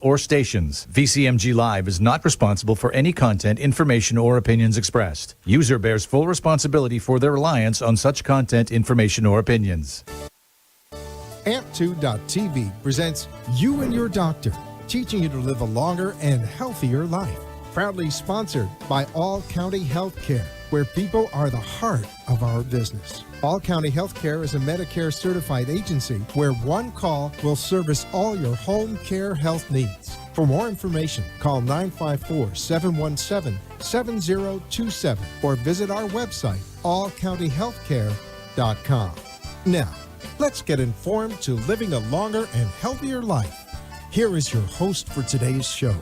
or stations. VCMG Live is not responsible for any content, information, or opinions expressed. User bears full responsibility for their reliance on such content, information, or opinions. Amp2.tv presents You and Your Doctor, teaching you to live a longer and healthier life. Proudly sponsored by All County Healthcare, where people are the heart of our business. All County Healthcare is a Medicare certified agency where one call will service all your home care health needs. For more information, call 954-717-7027 or visit our website, allcountyhealthcare.com. Now, let's get informed to living a longer and healthier life. Here is your host for today's show.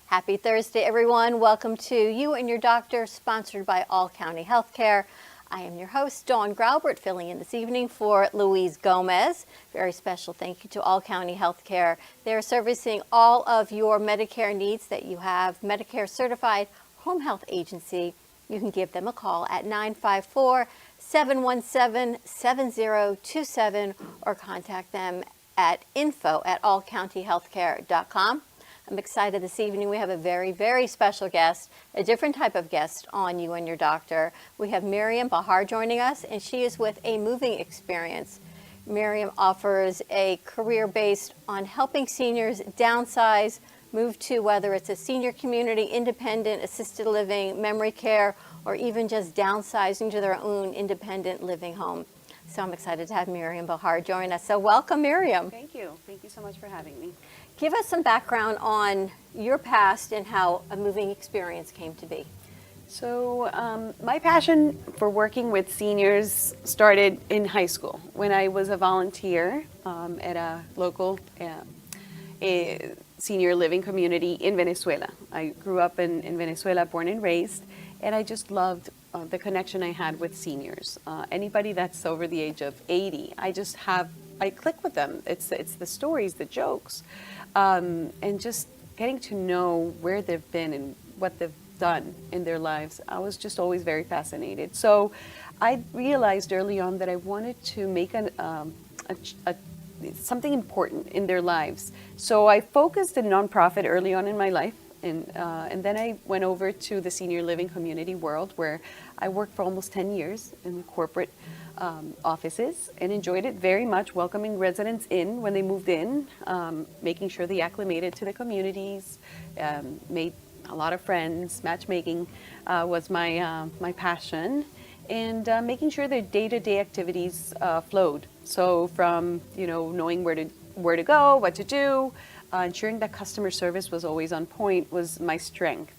Happy Thursday, everyone. Welcome to You and Your Doctor, sponsored by All County Healthcare. I am your host, Dawn Graubert, filling in this evening for Louise Gomez. Very special thank you to All County Healthcare. They're servicing all of your Medicare needs that you have. Medicare certified home health agency. You can give them a call at 954-717-7027 or contact them at info@allcountyhealthcare.com. I'm excited this evening. We have a very, very special guest, a different type of guest on You and Your Doctor. We have Miriam Bahar joining us, and she is with A Moving Experience. Miriam offers a career based on helping seniors downsize, move to whether it's a senior community, independent, assisted living, memory care, or even just downsizing to their own independent living home. So I'm excited to have Miriam Bahar join us. So welcome, Miriam. Thank you. Thank you so much for having me. Give us some background on your past and how A Moving Experience came to be. So my passion for working with seniors started in high school when I was a volunteer at a local senior living community in Venezuela. I grew up in Venezuela, born and raised, and I just loved the connection I had with seniors. Anybody that's over the age of 80, I click with them. It's the stories, the jokes, and just getting to know where they've been and what they've done in their lives. I was just always very fascinated. So I realized early on that I wanted to make something important in their lives. So I focused in nonprofit early on in my life. And then I went over to the senior living community world, where I worked for almost 10 years in the corporate offices and enjoyed it very much, welcoming residents in when they moved in, making sure they acclimated to the communities, made a lot of friends. Matchmaking was my passion, and making sure their day-to-day activities flowed. So from knowing where to go, what to do, ensuring that customer service was always on point was my strength.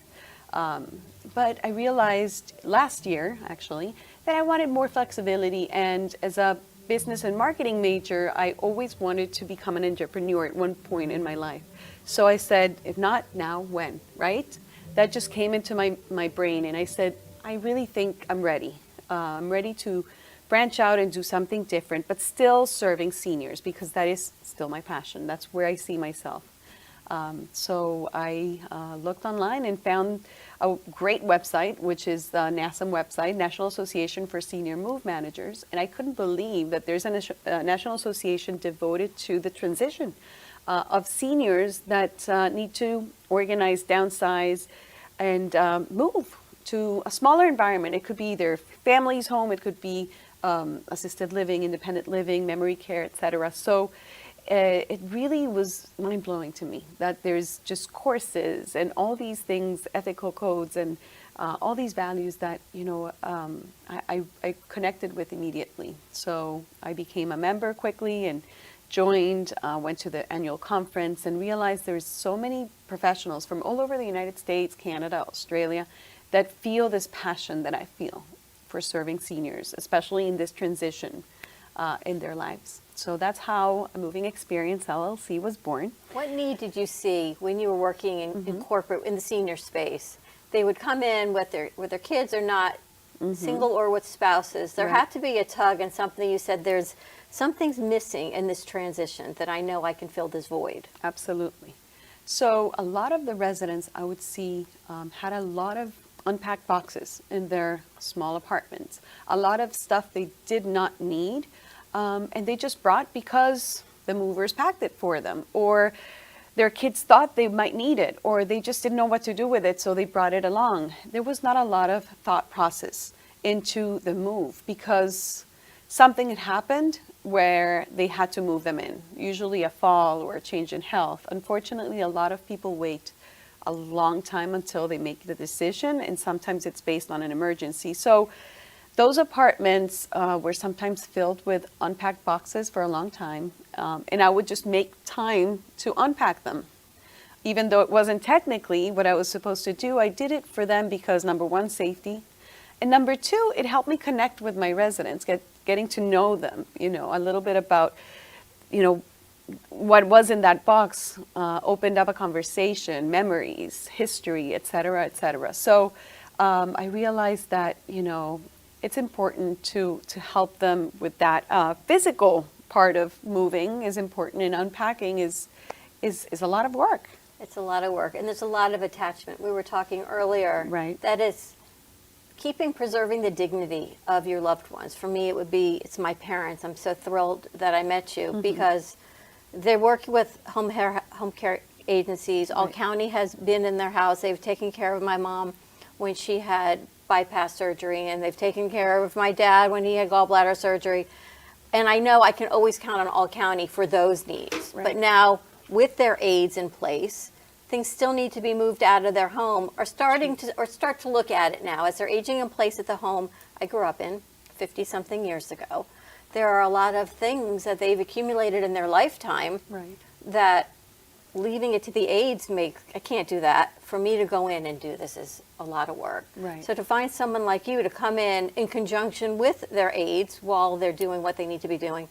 But I realized last year, actually, that I wanted more flexibility. And as a business and marketing major, I always wanted to become an entrepreneur at one point in my life. So I said, if not now, when, right? That just came into my brain. And I said, I really think I'm ready. I'm ready to branch out and do something different, but still serving seniors, because that is still my passion. That's where I see myself. So I looked online and found a great website, which is the NASM website, National Association for Senior Move Managers. And I couldn't believe that there's a national association devoted to the transition of seniors that need to organize, downsize, and move to a smaller environment. It could be their family's home, it could be assisted living, independent living, memory care, etc. So it really was mind-blowing to me that there's just courses and all these things, ethical codes, and all these values that I connected with immediately. So I became a member quickly and joined, went to the annual conference, and realized there's so many professionals from all over the United States, Canada, Australia, that feel this passion that I feel for serving seniors, especially in this transition in their lives. So that's how A Moving Experience LLC was born. What need did you see when you were working in corporate, in the senior space? They would come in with their kids or not, single or with spouses. There had to be a tug and something. You said something's missing in this transition that I know I can fill this void. Absolutely. So a lot of the residents I would see had a lot of unpacked boxes in their small apartments, a lot of stuff they did not need, and they just brought because the movers packed it for them, or their kids thought they might need it, or they just didn't know what to do with it, so they brought it along. There was not a lot of thought process into the move because something had happened where they had to move them in, usually a fall or a change in health. Unfortunately, a lot of people wait a long time until they make the decision, and sometimes it's based on an emergency. So those apartments were sometimes filled with unpacked boxes for a long time, and I would just make time to unpack them. Even though it wasn't technically what I was supposed to do, I did it for them because, number one, safety, and number two, it helped me connect with my residents, getting to know them, a little bit about, what was in that box, opened up a conversation, memories, history, et cetera, et cetera. So I realized that, it's important to help them with that. Physical part of moving is important, and unpacking is a lot of work. It's a lot of work, and there's a lot of attachment. We were talking earlier. Right. That is preserving the dignity of your loved ones. For me, it's my parents. I'm so thrilled that I met you because they work with home care agencies. All County has been in their house. They've taken care of my mom when she had bypass surgery, and they've taken care of my dad when he had gallbladder surgery. And I know I can always count on All County for those needs. Right. But now, with their aides in place, things still need to be moved out of their home or start to look at it now as they're aging in place at the home I grew up in 50-something years ago. There are a lot of things that they've accumulated in their lifetime that leaving it to the aides I can't do that. For me to go in and do this is a lot of work. Right. So to find someone like you to come in conjunction with their aides while they're doing what they need to be doing,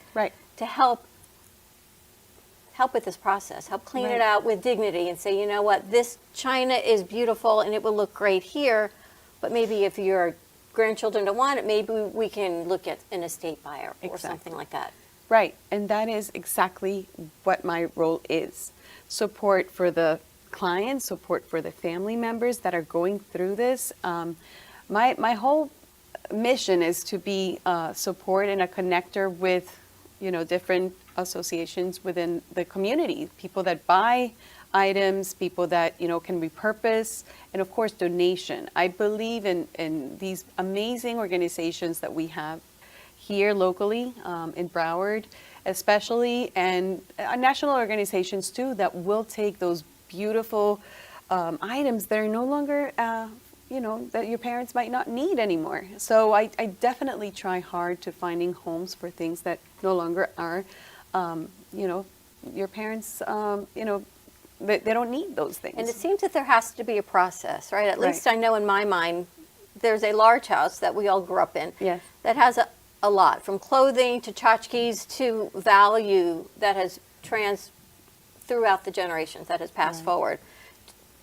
to help with this process, help clean it out with dignity and say, you know what, this china is beautiful and it will look great here, but maybe if your grandchildren don't want it, maybe we can look at an estate buyer or something like that. Right, and that is exactly what my role is. Support for the clients, support for the family members that are going through this. My whole mission is to be support and a connector with, different associations within the community, people that buy items, people that, can repurpose, and of course, donation. I believe in these amazing organizations that we have here locally in Broward, especially, and national organizations too, that will take those beautiful items that are no longer, that your parents might not need anymore. So I definitely try hard to finding homes for things that no longer are, your parents, they don't need those things. And it seems that there has to be a process, right? At least I know in my mind, there's a large house that we all grew up in that has a lot, from clothing to tchotchkes to value that has throughout the generations, that has passed forward.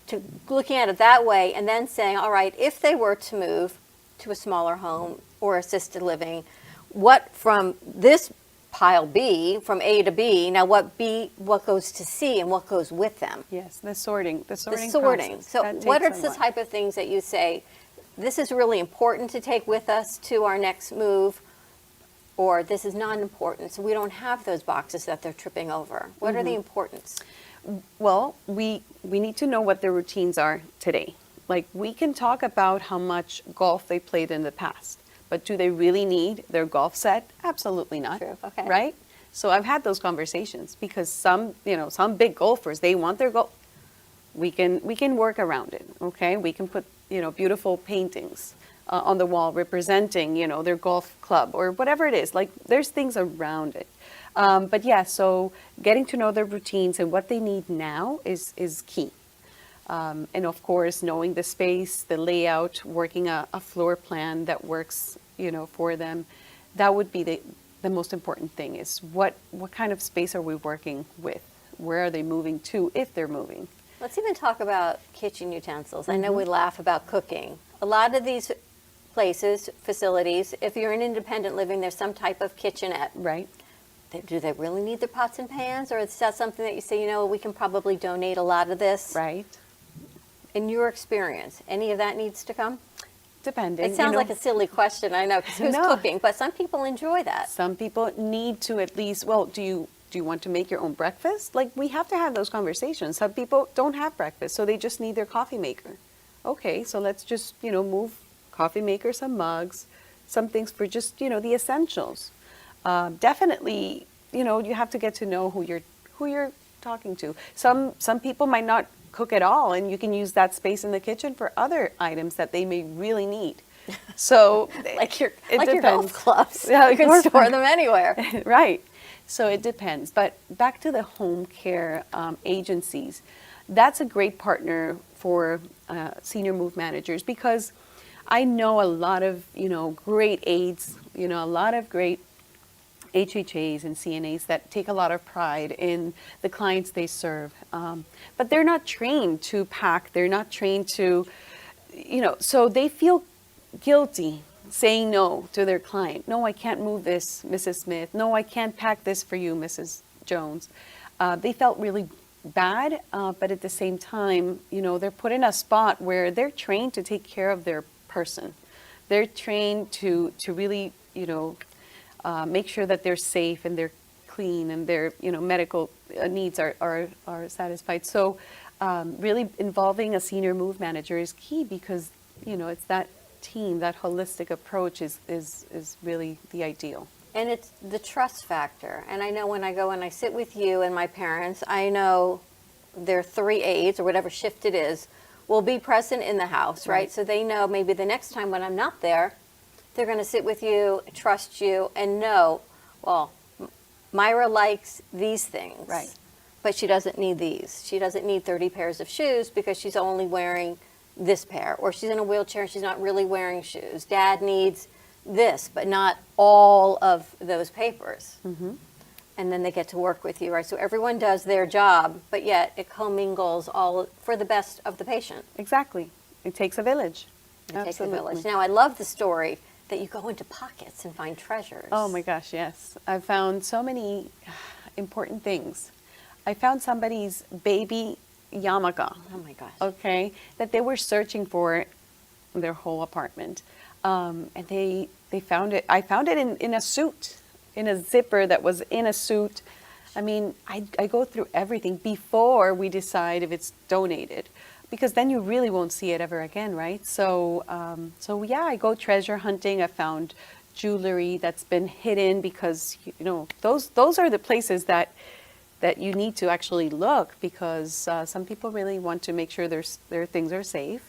To looking at it that way and then saying, all right, if they were to move to a smaller home or assisted living, what from this pile B, from A to B, now what goes to C and what goes with them? Yes, the sorting process. So what are the type of things that you say, this is really important to take with us to our next move, or this is not important, so we don't have those boxes that they're tripping over? What are the importance? Well, we need to know what their routines are today. Like, we can talk about how much golf they played in the past, but do they really need their golf set? Absolutely not. True. Okay. Right? So I've had those conversations because some big golfers, they want their golf. We can work around it. Okay, we can put beautiful paintings on the wall representing their golf club or whatever it is. Like, there's things around it. But yeah, so getting to know their routines and what they need now is key. And of course, knowing the space, the layout, working a floor plan that works, for them. That would be the most important thing, is what kind of space are we working with? Where are they moving to if they're moving? Let's even talk about kitchen utensils. I know we laugh about cooking. A lot of these places, facilities, if you're in independent living, there's some type of kitchenette. Right. Do they really need their pots and pans, or is that something that you say, we can probably donate a lot of this? Right. In your experience, any of that needs to come? Depending. It sounds like a silly question, I know, because who's cooking? But some people enjoy that. Some people need to at least, Do you want to make your own breakfast? Like, we have to have those conversations. Some people don't have breakfast, so they just need their coffee maker. Okay, so let's just, move coffee maker, some mugs, some things for just, the essentials. Definitely, you have to get to know who you're talking to. Some people might not cook at all, and you can use that space in the kitchen for other items that they may really need. So like your depends. golf clubs. Yeah, you can store them anywhere. Right. So it depends. But back to the home care agencies, that's a great partner for senior move managers, because I know a lot of great aides, a lot of great HHAs and CNAs that take a lot of pride in the clients they serve, but they're not trained to pack. They're not trained to, so they feel guilty saying no to their client. No, I can't move this, Mrs. Smith. No, I can't pack this for you, Mrs. Jones. They felt really bad, but at the same time, they're put in a spot where they're trained to take care of their person. They're trained to really, make sure that they're safe and they're clean and their, medical needs are satisfied. So really involving a senior move manager is key, because, it's that team, that holistic approach is really the ideal. And it's the trust factor. And I know when I go and I sit with you and my parents, I know their 3 aides or whatever shift it is will be present in the house, right? So they know maybe the next time when I'm not there, they're going to sit with you, trust you, and know, well, Myra likes these things. Right. But she doesn't need these. She doesn't need 30 pairs of shoes because she's only wearing this pair. Or she's in a wheelchair and she's not really wearing shoes. Dad needs this, but not all of those papers. Mm-hmm. And then they get to work with you, right? So everyone does their job, but yet it commingles all for the best of the patient. Exactly. It takes a village. It takes a village. Now, I love the story that you go into pockets and find treasures. Oh my gosh, yes. I've found so many important things. I found somebody's baby yarmulke. Oh my gosh. Okay, that they were searching for in their whole apartment. And they found it. I found it in a suit, in a zipper that was in a suit. I mean, I go through everything before we decide if it's donated, because then you really won't see it ever again, right? So yeah, I go treasure hunting. I found jewelry that's been hidden, because those are the places that you need to actually look, because some people really want to make sure their things are safe,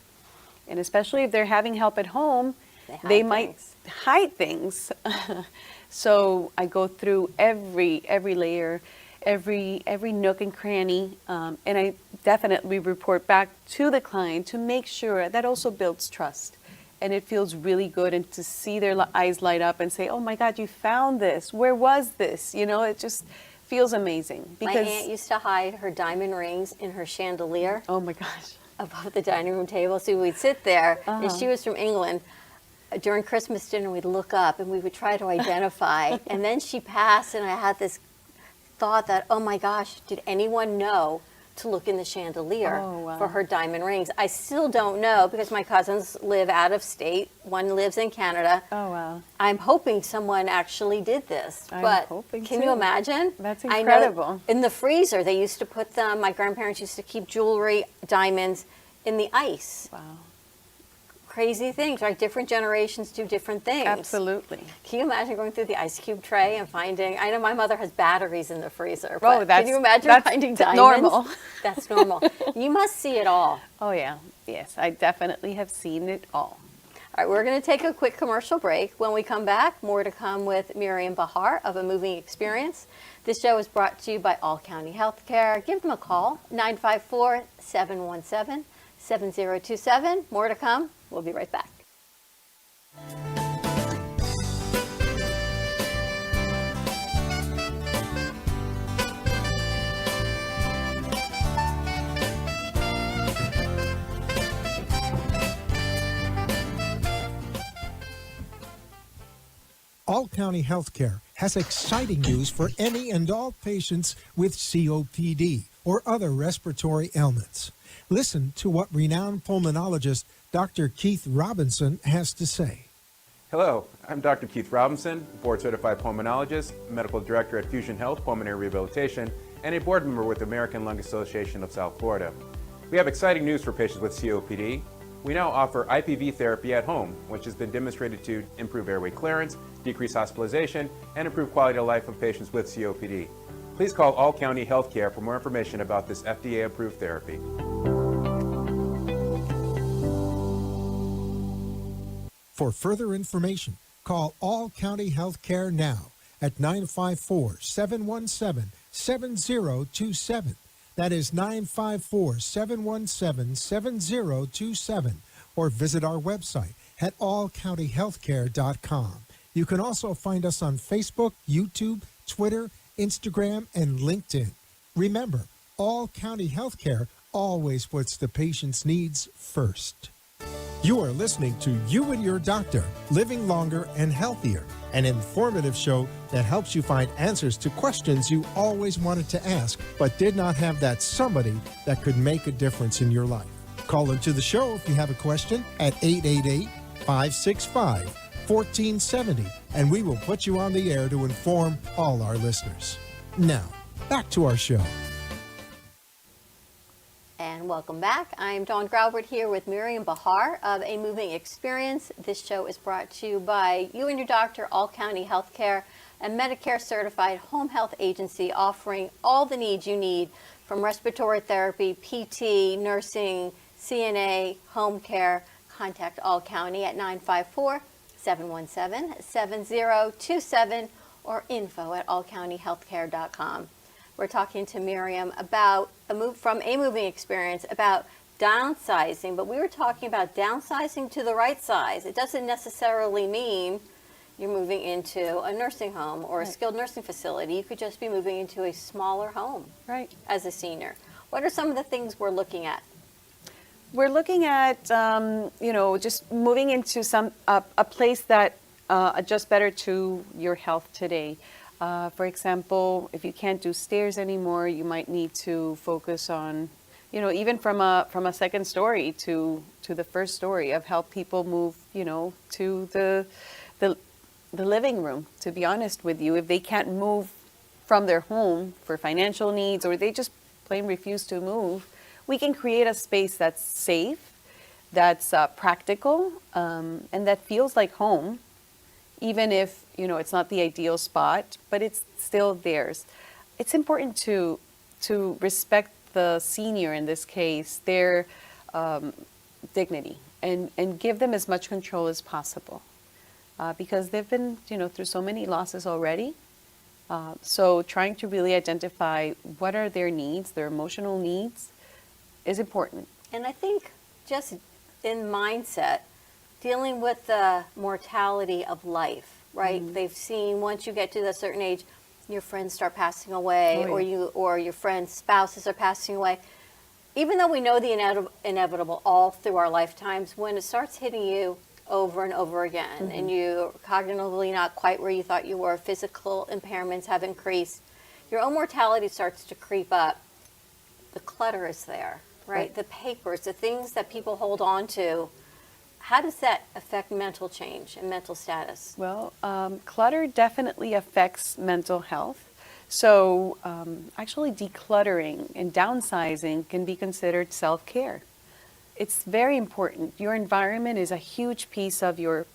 and especially if they're having help at home, they might hide things. So I go through every layer, every nook and cranny, and I definitely report back to the client to make sure. That also builds trust, and it feels really good, and to see their eyes light up and say, "Oh my God, you found this! Where was this?" It just feels amazing. Because my aunt used to hide her diamond rings in her chandelier. Oh my gosh. Above the dining room table. So we'd sit there, and she was from England. During Christmas dinner, we'd look up and we would try to identify. And then she passed, and I had this thought that, oh my gosh, did anyone know to look in the chandelier for her diamond rings? I still don't know, because my cousins live out of state. One lives in Canada. Oh, wow. I'm hoping someone actually did this. I'm hoping can too. You imagine? That's incredible. I know in the freezer, they used to put them, my grandparents used to keep jewelry, diamonds in the ice. Wow. Crazy things, right? Different generations do different things. Absolutely. Can you imagine going through the ice cube tray and finding, I know my mother has batteries in the freezer, but can you imagine finding diamonds? Normal. That's normal. You must see it all. Oh yeah, yes, I definitely have seen it all. All right, we're going to take a quick commercial break. When we come back, more to come with Miriam Bahar of A Moving Experience. This show is brought to you by All County Healthcare. Give them a call, 954-717-7027. More to come. We'll be right back. All County Healthcare has exciting news for any and all patients with COPD or other respiratory ailments. Listen to what renowned pulmonologist Dr. Keith Robinson has to say. Hello, I'm Dr. Keith Robinson, board-certified pulmonologist, medical director at Fusion Health Pulmonary Rehabilitation, and a board member with the American Lung Association of South Florida. We have exciting news for patients with COPD. We now offer IPV therapy at home, which has been demonstrated to improve airway clearance, decrease hospitalization, and improve quality of life of patients with COPD. Please call All County Healthcare for more information about this FDA-approved therapy. For further information, call All County Healthcare now at 954-717-7027. That is 954-717-7027. Or visit our website at allcountyhealthcare.com. You can also find us on Facebook, YouTube, Twitter, Instagram, and LinkedIn. Remember, All County Healthcare always puts the patient's needs first. You are listening to You and Your Doctor, Living Longer and Healthier, an informative show that helps you find answers to questions you always wanted to ask, but did not have that somebody that could make a difference in your life. Call into the show if you have a question at 888-565-1470, and we will put you on the air to inform all our listeners. Now, back to our show. And welcome back. I'm Dawn Graubert here with Miriam Bahar of A Moving Experience. This show is brought to you by You and Your Doctor, All County Healthcare, a Medicare certified home health agency offering all the needs you need from respiratory therapy, PT, nursing, CNA, home care. Contact All County at 954-717-7027 or info@allcountyhealthcare.com. We're talking to Miriam about from A Moving Experience about downsizing, but we were talking about downsizing to the right size. It doesn't necessarily mean you're moving into a nursing home or a skilled nursing facility. You could just be moving into a smaller home as a senior. What are some of the things we're looking at? We're looking at, just moving into a place that adjusts better to your health today. For example, if you can't do stairs anymore, you might need to focus on, even from a second story to the first story, of help people move, to the living room. To be honest with you, if they can't move from their home for financial needs, or they just plain refuse to move, we can create a space that's safe, that's practical, and that feels like home. Even if, it's not the ideal spot, but it's still theirs. It's important to respect the senior, in this case, their dignity, and give them as much control as possible. Because they've been, through so many losses already. So trying to really identify what are their needs, their emotional needs, is important. And I think just in mindset, dealing with the mortality of life, right? Mm-hmm. They've seen, once you get to a certain age, your friends start passing away, or your friends' spouses are passing away. Even though we know the inevitable all through our lifetimes, when it starts hitting you over and over again, and you're cognitively not quite where you thought you were, physical impairments have increased, your own mortality starts to creep up. The clutter is there, right? The papers, the things that people hold on to. How does that affect mental change and mental status? Well, clutter definitely affects mental health. So actually decluttering and downsizing can be considered self-care. It's very important. Your environment is a huge piece of your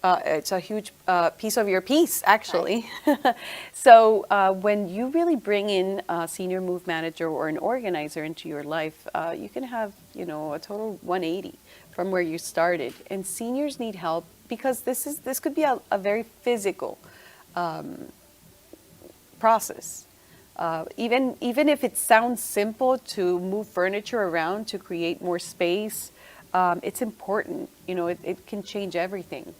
piece, actually. Right. So when you really bring in a senior move manager or an organizer into your life, you can have, a total 180 from where you started. And seniors need help because this could be a very physical process. Even if it sounds simple to move furniture around to create more space, it's important. It can change everything.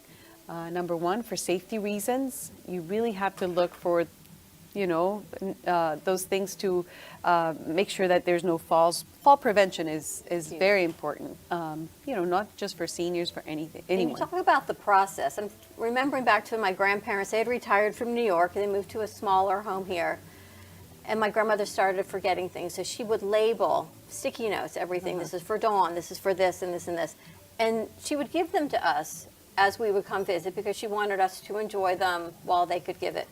Number one, for safety reasons, you really have to look for, those things to make sure that there's no falls. Fall prevention is very important, not just for seniors, for anyone. And you talk about the process. I'm remembering back to my grandparents. They had retired from New York and they moved to a smaller home here. And my grandmother started forgetting things. So she would label sticky notes, everything. This is for Dawn, this is for this, and this, and this. And she would give them to us as we would come visit because she wanted us to enjoy them while they could give it.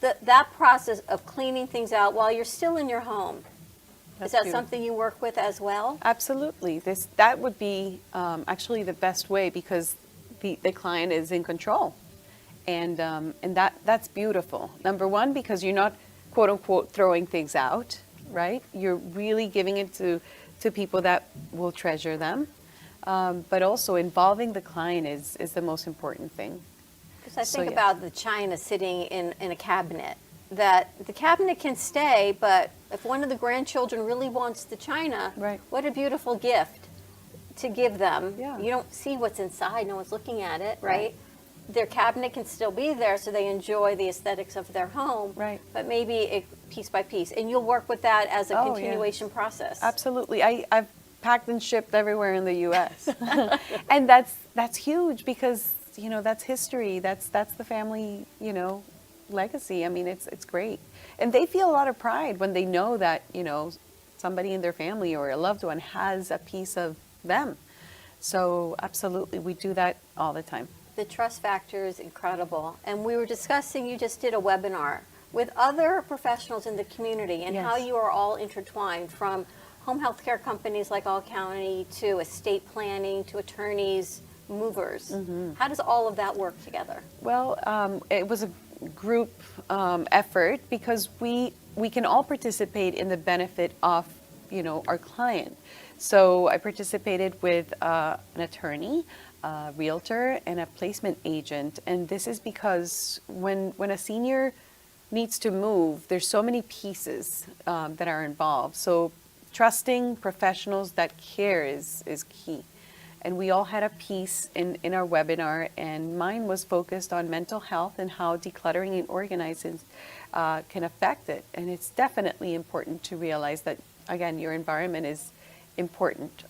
That process of cleaning things out while you're still in your home, That's is that beautiful. something you work with as well? Absolutely. That would be actually the best way because the client is in control, and that's beautiful. Number one, because you're not quote unquote throwing things out, right? You're really giving it to people that will treasure them, but also involving the client is the most important thing. Because I So, think yeah. about the china sitting in a cabinet, that the cabinet can stay, but if one of the grandchildren really wants the china, Right. what a beautiful gift to give them. Yeah. You don't see what's inside, no one's looking at it, right? Right. Their cabinet can still be there so they enjoy the aesthetics of their home, Right. but maybe piece by piece. And you'll work with that as a Oh, yeah. continuation process. Absolutely. I've packed and shipped everywhere in the U.S. and that's huge because that's history. That's the family legacy. I mean, it's great, and they feel a lot of pride when they know that somebody in their family or a loved one has a piece of them. So absolutely, we do that all the time. The trust factor is incredible. And we were discussing, you just did a webinar with other professionals in the community and how Yes. you are all intertwined, from home health care companies like All County to estate planning to attorneys, movers. How does all of that work together? Well, it was a group effort because we can all participate in the benefit of our client. So I participated with an attorney, a realtor, and a placement agent, and this is because when a senior needs to move, there's so many pieces that are involved. So trusting professionals that care is key. And we all had a piece in our webinar, and mine was focused on mental health and how decluttering and organizing can affect it. And it's definitely important to realize that, again, your environment is important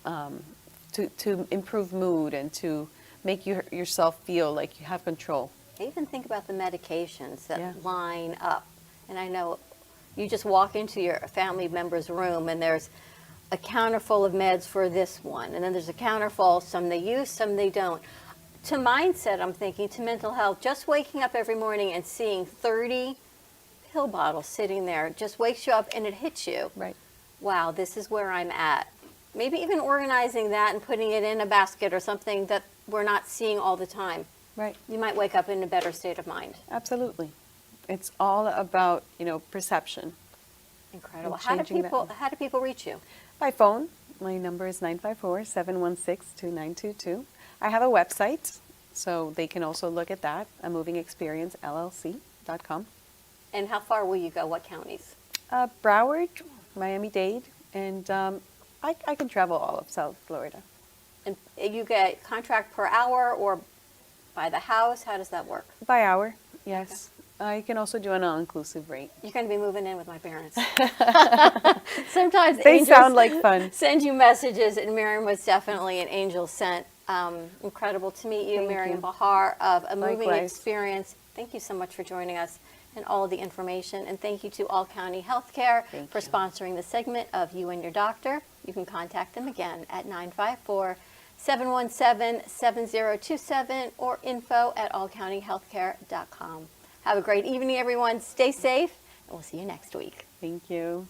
to improve mood and to make yourself feel like you have control. I even think about the medications that Yeah. line up. And I know you just walk into your family member's room and there's a counter full of meds for this one. And then there's a counter full, some they use, some they don't. To mindset, I'm thinking, to mental health, just waking up every morning and seeing 30 pill bottles sitting there just wakes you up and it hits you. Right. Wow, this is where I'm at. Maybe even organizing that and putting it in a basket or something that we're not seeing all the time. Right. You might wake up in a better state of mind. Absolutely. It's all about, perception. Incredible. And How do changing that. people reach you? By phone, my number is 954-716-2922. I have a website, so they can also look at that, A Moving Experience LLC.com. And how far will you go? What counties? Broward, Miami-Dade, and I can travel all of South Florida. And you get contract per hour or by the house? How does that work? By hour, yes. I can also do an all-inclusive rate. You're going to be moving in with my parents. Sometimes They angels sound like fun. Send you messages, and Miriam was definitely an angel sent. Incredible to meet you, Thank Miriam you. Bahar of A Moving Likewise. Experience. Thank you so much for joining us and all of the information. And thank you to All County Healthcare Thank for you. sponsoring the segment of You and Your Doctor. You can contact them again at 954-717-7027 or info@allcountyhealthcare.com. Have a great evening, everyone. Stay safe, and we'll see you next week. Thank you.